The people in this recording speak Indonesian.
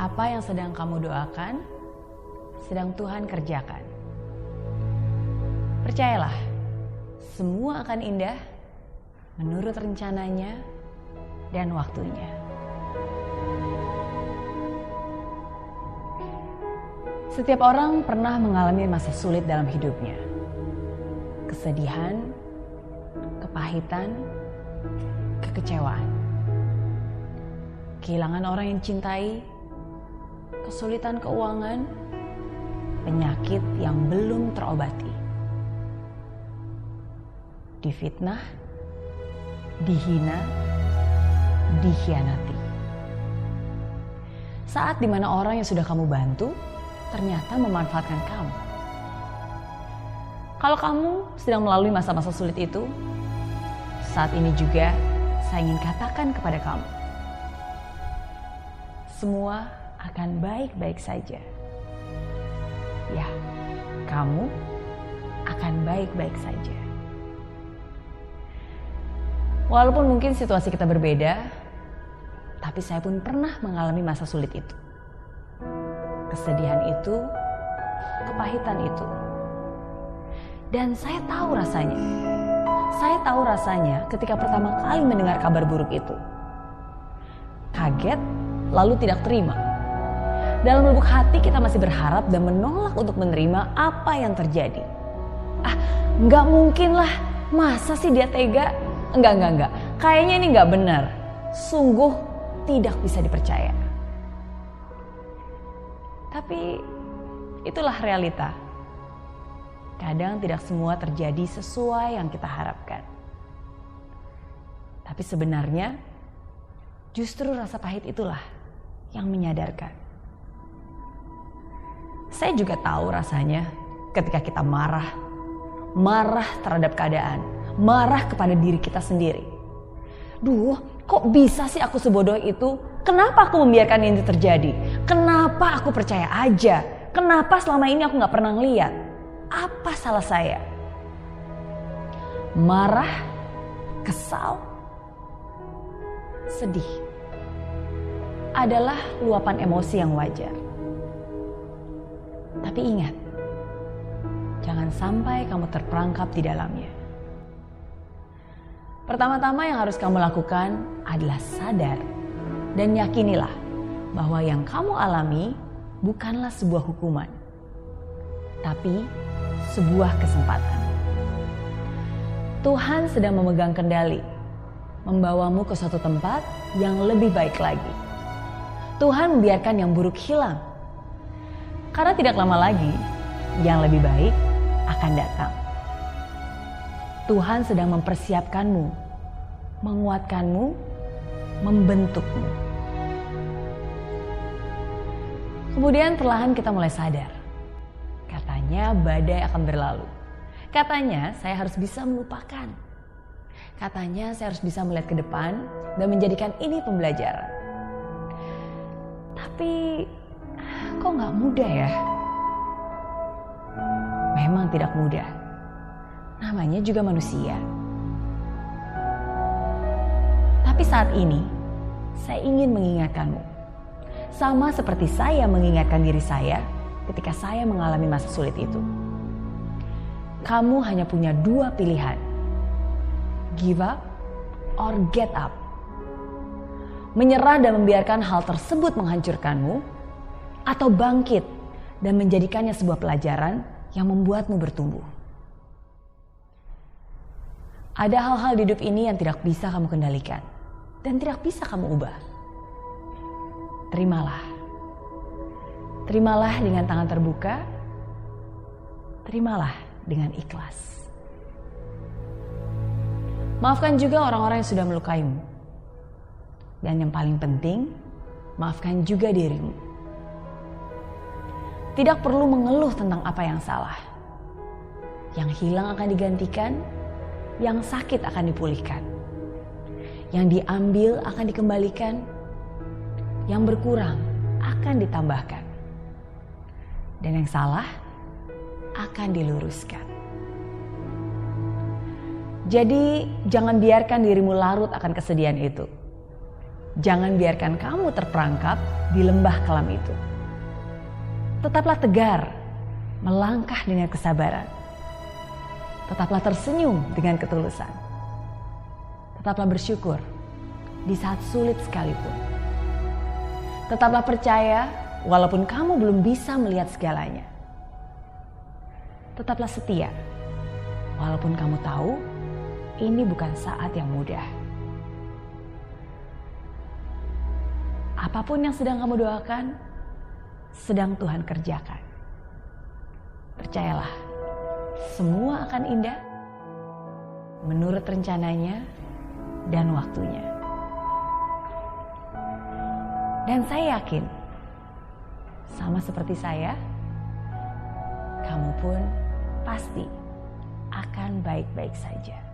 Apa yang sedang kamu doakan, sedang Tuhan kerjakan. Percayalah, semua akan indah menurut rencananya dan waktunya. Setiap orang pernah mengalami masa sulit dalam hidupnya. Kesedihan, kepahitan, kekecewaan. Kehilangan orang yang cintai, kesulitan keuangan, penyakit yang belum terobati. Difitnah, dihina, dikhianati. Saat dimana orang yang sudah kamu bantu ternyata memanfaatkan kamu. Kalau kamu sedang melalui masa-masa sulit itu, saat ini juga saya ingin katakan kepada kamu, semua akan baik-baik saja. Ya, kamu akan baik-baik saja. Walaupun mungkin situasi kita berbeda, tapi saya pun pernah mengalami masa sulit itu. Kesedihan itu, kepahitan itu. Dan saya tahu rasanya. Saya tahu rasanya ketika pertama kali mendengar kabar buruk itu. Kaget, lalu tidak terima. Dalam lubuk hati kita masih berharap dan menolak untuk menerima apa yang terjadi. Nggak mungkin lah, masa sih dia tega? Enggak. Kayaknya ini nggak benar. Sungguh tidak bisa dipercaya. Tapi itulah realita. Kadang tidak semua terjadi sesuai yang kita harapkan. Tapi sebenarnya justru rasa pahit itulah yang menyadarkan. Saya juga tahu rasanya ketika kita marah terhadap keadaan, marah kepada diri kita sendiri. Duh, kok bisa sih aku sebodoh itu? Kenapa aku membiarkan ini terjadi? Kenapa aku percaya aja? Kenapa selama ini aku gak pernah ngeliat? Apa salah saya? Marah, kesal, sedih adalah luapan emosi yang wajar. Tapi ingat, jangan sampai kamu terperangkap di dalamnya. Pertama-tama yang harus kamu lakukan adalah sadar dan yakinilah bahwa yang kamu alami bukanlah sebuah hukuman, tapi sebuah kesempatan. Tuhan sedang memegang kendali, membawamu ke suatu tempat yang lebih baik lagi. Tuhan membiarkan yang buruk hilang, karena tidak lama lagi yang lebih baik akan datang. Tuhan sedang mempersiapkanmu, menguatkanmu, membentukmu. Kemudian perlahan kita mulai sadar. Katanya badai akan berlalu. Katanya saya harus bisa melupakan. Katanya saya harus bisa melihat ke depan dan menjadikan ini pembelajaran. Tapi kok gak mudah ya? Memang tidak mudah. Namanya juga manusia. Tapi saat ini saya ingin mengingatkanmu. Sama seperti saya mengingatkan diri saya ketika saya mengalami masa sulit itu. Kamu hanya punya dua pilihan. Give up or get up. Menyerah dan membiarkan hal tersebut menghancurkanmu, atau bangkit dan menjadikannya sebuah pelajaran yang membuatmu bertumbuh. Ada hal-hal di hidup ini yang tidak bisa kamu kendalikan dan tidak bisa kamu ubah. Terimalah. Terimalah dengan tangan terbuka. Terimalah dengan ikhlas. Maafkan juga orang-orang yang sudah melukaimu. Dan yang paling penting, maafkan juga dirimu. Tidak perlu mengeluh tentang apa yang salah. Yang hilang akan digantikan, yang sakit akan dipulihkan. Yang diambil akan dikembalikan, yang berkurang akan ditambahkan. Dan yang salah akan diluruskan. Jadi jangan biarkan dirimu larut akan kesedihan itu. Jangan biarkan kamu terperangkap di lembah kelam itu. Tetaplah tegar, melangkah dengan kesabaran. Tetaplah tersenyum dengan ketulusan. Tetaplah bersyukur di saat sulit sekalipun. Tetaplah percaya walaupun kamu belum bisa melihat segalanya. Tetaplah setia walaupun kamu tahu ini bukan saat yang mudah. Apapun yang sedang kamu doakan, sedang Tuhan kerjakan. Percayalah, semua akan indah menurut rencananya dan waktunya. Dan saya yakin, sama seperti saya, kamu pun pasti akan baik-baik saja.